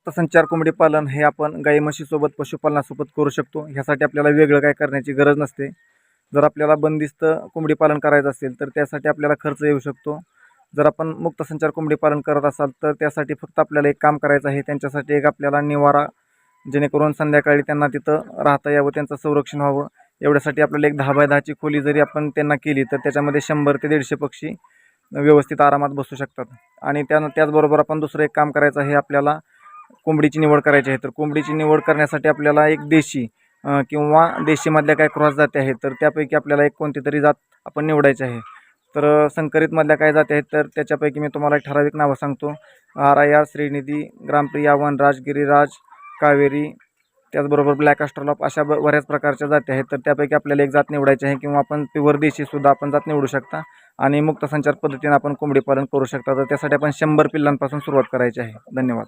मुक्तसंचार कोंबडी पालन हे आपण गाई म्हशीसोबत पशुपालनासोबत करू शकतो. ह्यासाठी आपल्याला वेगळं काय करण्याची गरज नसते. जर आपल्याला बंदिस्त कोंबडी पालन करायचं असेल तर त्यासाठी आपल्याला खर्च येऊ शकतो. जर आपण मुक्तसंचार कोंबडी पालन करत असाल तर त्यासाठी फक्त आपल्याला एक काम करायचं आहे. त्यांच्यासाठी एक आपल्याला निवारा, जेणेकरून संध्याकाळी त्यांना तिथं राहता यावं, त्यांचं संरक्षण व्हावं. एवढ्यासाठी आपल्याला एक 10 बाय 10ची खोली जरी आपण त्यांना केली तर त्याच्यामध्ये 100 ते 150 पक्षी व्यवस्थित आरामात बसू शकतात. आणि त्याचबरोबर आपण दुसरं एक काम करायचं आहे. आपल्याला कोंबडीची निवड करायची आहे. तर कोंबडीची निवड करण्यासाठी आपल्याला एक देशी किंवा देशीमधल्या काही क्रॉस जाती आहेत तर त्यापैकी आपल्याला एक कोणती तरी जात आपण निवडायची आहे. तर संकरितमधल्या काय जाती आहेत तर त्याच्यापैकी मी तुम्हाला एक ठराविक नावं सांगतो. आराया, श्रीनिधी, ग्रामप्रिया, वनराज, गिरिराज, कावेरी, त्याचबरोबर ब्लॅक ॲस्ट्रोलॉप अशा बऱ्याच प्रकारच्या जाती आहेत. तर त्यापैकी आपल्याला एक जात निवडायची आहे किंवा आपण प्युअर देशीसुद्धा आपण जात निवडू शकता आणि मुक्तसंचार पद्धतीने आपण कोंबडी पालन करू शकता. तर त्यासाठी आपण 100 पिल्लांपासून सुरुवात करायची आहे. धन्यवाद.